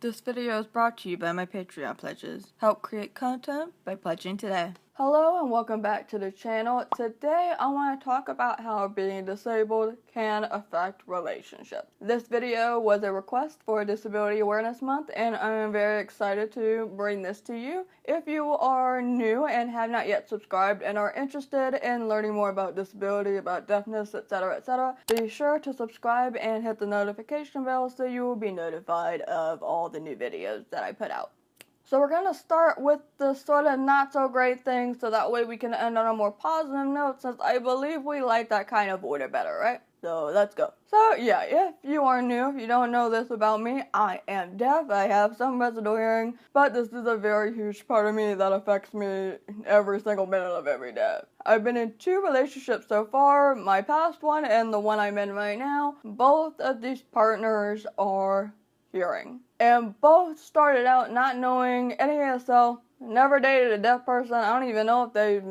This video is brought to you by my Patreon pledges. Help create content by pledging today. Hello and welcome back to the channel. Today I want to talk about how being disabled can affect relationships. This video was a request for Disability Awareness Month and I am very excited to bring this to you. If you are new and have not yet subscribed and are interested in learning more about disability, about deafness, etc., be sure to subscribe and hit the notification bell so you will be notified of all the new videos that I put out. So we're going to start with the sort of not so great things so that way we can end on a more positive note, since I believe we like that kind of order better, right? So let's go. So yeah, if you are new, if you don't know this about me, I am deaf. I have some residual hearing, but this is a very huge part of me that affects me every single minute of every day. I've been in 2 relationships so far, my past one and the one I'm in right now. Both of these partners are hearing. And both started out not knowing any ASL, never dated a deaf person. I don't even know if they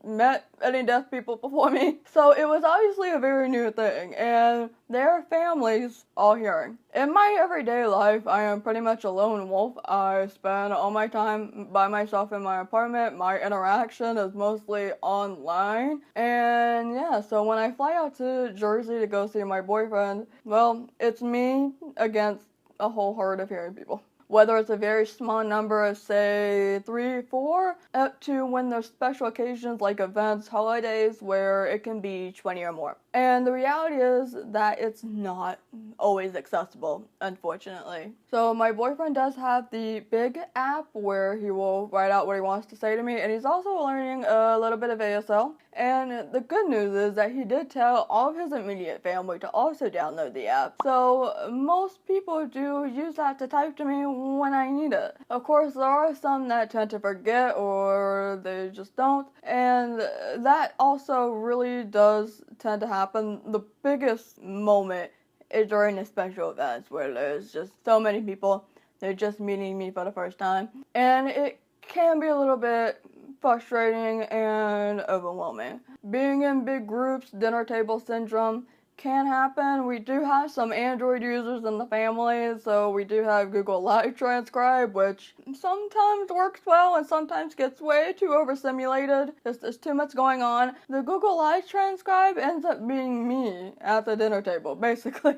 met any deaf people before me. So it was obviously a very new thing, and their families all hearing. In my everyday life, I am pretty much a lone wolf. I spend all my time by myself in my apartment. My interaction is mostly online. And yeah, so when I fly out to Jersey to go see my boyfriend, well, it's me against a whole herd of hearing people. Whether it's a very small number of, say, 3, 4, up to when there's special occasions like events, holidays, where it can be 20 or more. And the reality is that it's not always accessible, unfortunately. So my boyfriend does have the Big app where he will write out what he wants to say to me, and he's also learning a little bit of ASL. And the good news is that he did tell all of his immediate family to also download the app. So most people do use that to type to me when I need it. Of course, there are some that tend to forget or they just don't. And that also really does tend to happen. The biggest moment is during the special events where there's just so many people. They're just meeting me for the first time. And it can be a little bit frustrating and overwhelming. Being in big groups, dinner table syndrome can happen. We do have some Android users in the family, so we do have Google Live Transcribe, which sometimes works well and sometimes gets way too overstimulated. There's too much going on. The Google Live Transcribe ends up being me at the dinner table, basically.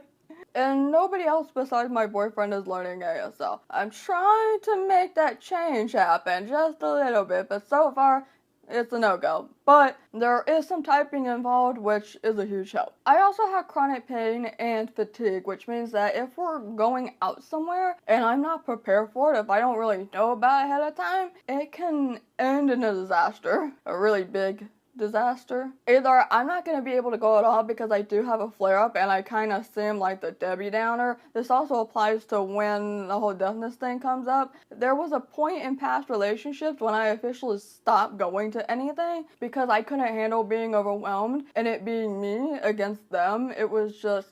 And nobody else besides my boyfriend is learning ASL. I'm trying to make that change happen just a little bit, but so far, it's a no-go. But there is some typing involved, which is a huge help. I also have chronic pain and fatigue, which means that if we're going out somewhere and I'm not prepared for it, if I don't really know about it ahead of time, it can end in a disaster. A really big disaster. Either I'm not going to be able to go at all because I do have a flare-up and I kind of seem like the Debbie Downer. This also applies to when the whole deafness thing comes up. There was a point in past relationships when I officially stopped going to anything because I couldn't handle being overwhelmed and it being me against them. It was just,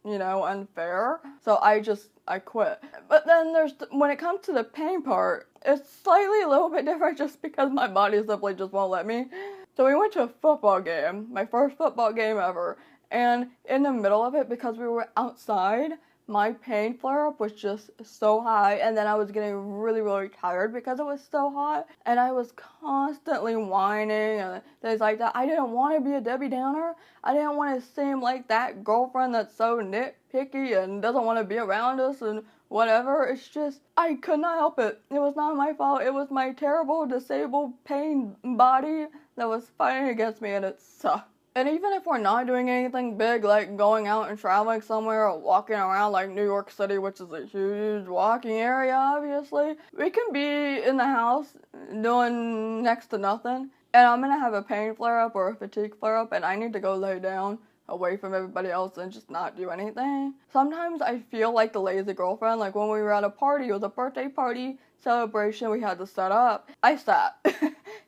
you know, unfair. So I quit. But then when it comes to the pain part, it's slightly a little bit different just because my body simply just won't let me. So we went to a football game, my first football game ever, and in the middle of it, because we were outside, my pain flare-up was just so high, and then I was getting really, really tired because it was so hot, and I was constantly whining and things like that. I didn't want to be a Debbie Downer. I didn't want to seem like that girlfriend that's so nitpicky and doesn't want to be around us and whatever. It's just, I could not help it. It was not my fault. It was my terrible, disabled, pain body that was fighting against me, and it sucked. And even if we're not doing anything big, like going out and traveling somewhere or walking around like New York City, which is a huge walking area, obviously, we can be in the house doing next to nothing, and I'm gonna have a pain flare-up or a fatigue flare-up, and I need to go lay down away from everybody else and just not do anything. Sometimes I feel like the lazy girlfriend, like when we were at a party, it was a birthday party celebration we had to set up. I sat.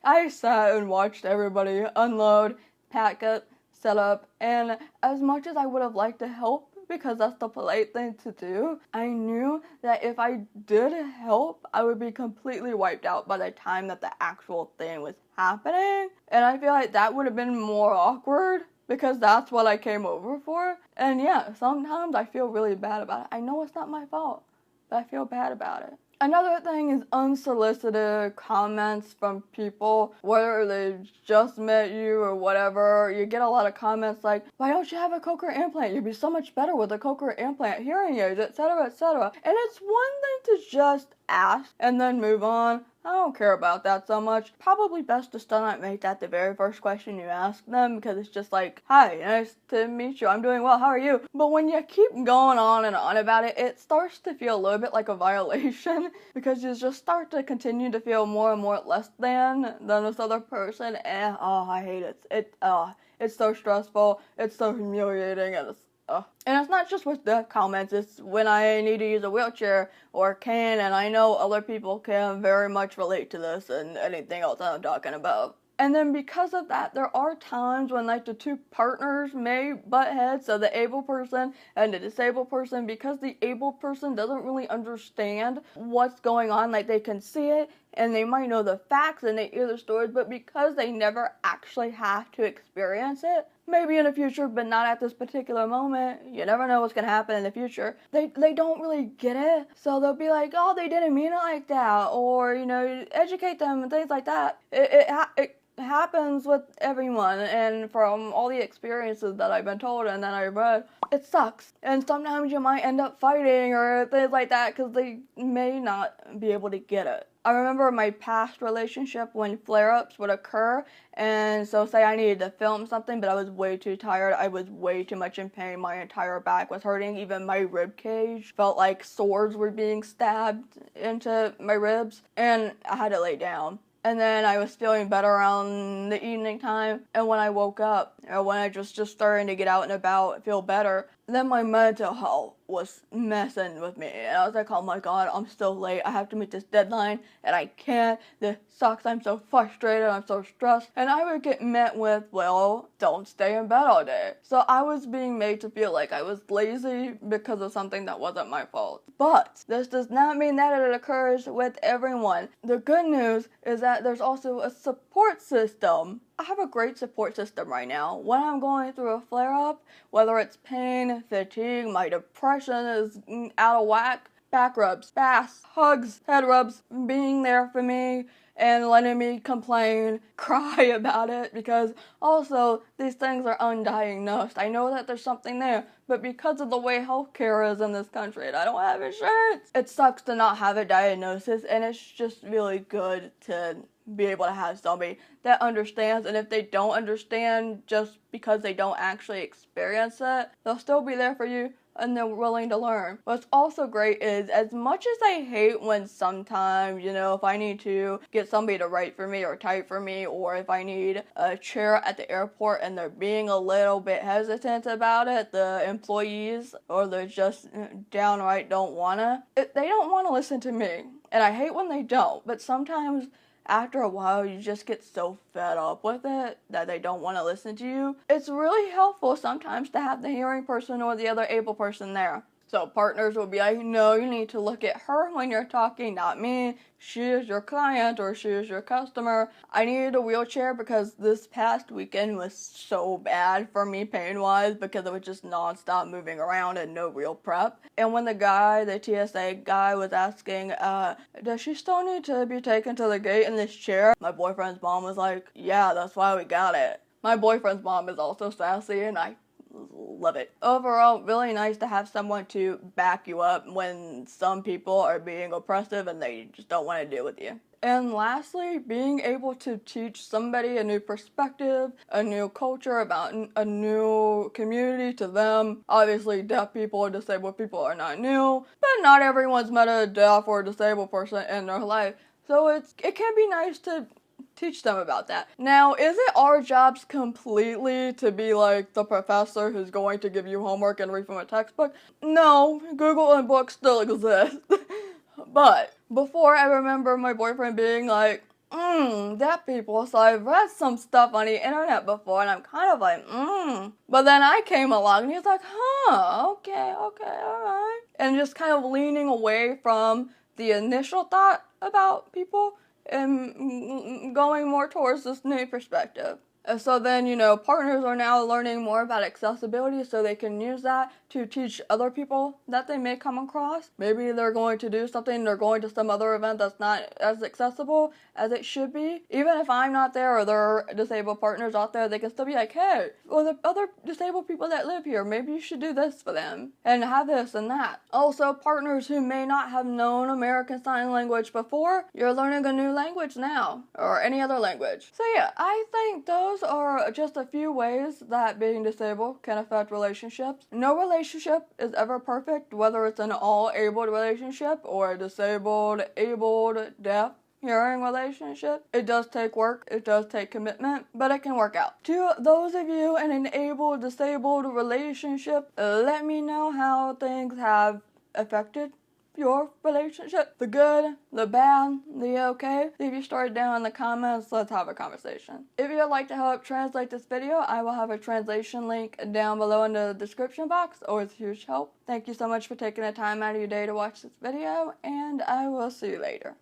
I sat and watched everybody unload, pack it, set up, and as much as I would have liked to help, because that's the polite thing to do, I knew that if I did help, I would be completely wiped out by the time that the actual thing was happening. And I feel like that would have been more awkward because that's what I came over for. And yeah, sometimes I feel really bad about it. I know it's not my fault. but I feel bad about it. Another thing is unsolicited comments from people, whether they just met you or whatever. You get a lot of comments like, why don't you have a cochlear implant? You'd be so much better with a cochlear implant, hearing aids, etc., etc. And it's one thing to just ask and then move on. I don't care about that so much. Probably best to still not make that the very first question you ask them, because it's just like, hi, nice to meet you, I'm doing well, how are you? But when you keep going on and on about it, it starts to feel a little bit like a violation, because you just start to continue to feel more and more less than this other person, and I hate it. It's so stressful, it's so humiliating, and it's not just with the comments, it's when I need to use a wheelchair or cane, and I know other people can very much relate to this and anything else I'm talking about. And then because of that, there are times when like the two partners may butt heads, so the able person and the disabled person, because the able person doesn't really understand what's going on. Like, they can see it and they might know the facts and they hear the stories, but because they never actually have to experience it, maybe in the future, but not at this particular moment, you never know what's going to happen in the future, they don't really get it. So they'll be like, oh, they didn't mean it like that, or, you know, educate them and things like that. It happens with everyone, and from all the experiences that I've been told and that I read, it sucks. And sometimes you might end up fighting or things like that because they may not be able to get it. I remember my past relationship when flare-ups would occur, and so say I needed to film something, but I was way too tired, I was way too much in pain, my entire back was hurting, even my rib cage felt like swords were being stabbed into my ribs, and I had to lay down. And then I was feeling better around the evening time, and when I woke up, or when I just starting to get out and about, feel better, then my mental health was messing with me, and I was like, oh my god, I'm still late, I have to meet this deadline, and I can't, this sucks, I'm so frustrated, I'm so stressed, and I would get met with, well, don't stay in bed all day. So I was being made to feel like I was lazy because of something that wasn't my fault. But this does not mean that it occurs with everyone. The good news is that there's also a support system. I have a great support system right now. When I'm going through a flare-up, whether it's pain, fatigue, my depression is out of whack, back rubs, baths, hugs, head rubs, being there for me and letting me complain, cry about it, because also these things are undiagnosed. I know that there's something there, but because of the way healthcare is in this country and I don't have insurance, it sucks to not have a diagnosis, and it's just really good to be able to have somebody that understands, and if they don't understand just because they don't actually experience it, they'll still be there for you and they're willing to learn. What's also great is, as much as I hate when sometimes, you know, if I need to get somebody to write for me or type for me, or if I need a chair at the airport and they're being a little bit hesitant about it, the employees, or they're just downright don't wanna, they don't wanna listen to me. And I hate when they don't, but sometimes after a while, you just get so fed up with it that they don't want to listen to you. It's really helpful sometimes to have the hearing person or the other able person there. So partners will be like, no, you need to look at her when you're talking, not me. She is your client or she is your customer. I needed a wheelchair because this past weekend was so bad for me pain-wise because it was just non-stop moving around and no real prep. And when the TSA guy was asking, does she still need to be taken to the gate in this chair? My boyfriend's mom was like, yeah, that's why we got it. My boyfriend's mom is also sassy, and I love it. Overall, really nice to have someone to back you up when some people are being oppressive and they just don't want to deal with you. And lastly, being able to teach somebody a new perspective, a new culture about a new community to them. Obviously, deaf people or disabled people are not new, but not everyone's met a deaf or disabled person in their life. So it can be nice to teach them about that. Now, is it our jobs completely to be like the professor who's going to give you homework and read from a textbook? No, Google and books still exist. But before, I remember my boyfriend being like, deaf people, so I've read some stuff on the internet before, and I'm kind of like, But then I came along, and he's like, okay, alright. And just kind of leaning away from the initial thought about people and going more towards this new perspective. So then, partners are now learning more about accessibility so they can use that to teach other people that they may come across. Maybe they're going to do something, they're going to some other event that's not as accessible as it should be. Even if I'm not there or there are disabled partners out there, they can still be like, hey, well, the other disabled people that live here, maybe you should do this for them and have this and that. Also, partners who may not have known American Sign Language before, you're learning a new language now, or any other language. So yeah, I think those are just a few ways that being disabled can affect relationships. No relationship is ever perfect, whether it's an all-abled relationship or a disabled, abled, deaf, hearing relationship. It does take work, it does take commitment, but it can work out. To those of you in an able, disabled relationship, let me know how things have affected your relationship. The good, the bad, the okay. Leave your story down in the comments. Let's have a conversation. If you'd like to help translate this video, I will have a translation link down below in the description box. Always huge help. Thank you so much for taking the time out of your day to watch this video, and I will see you later.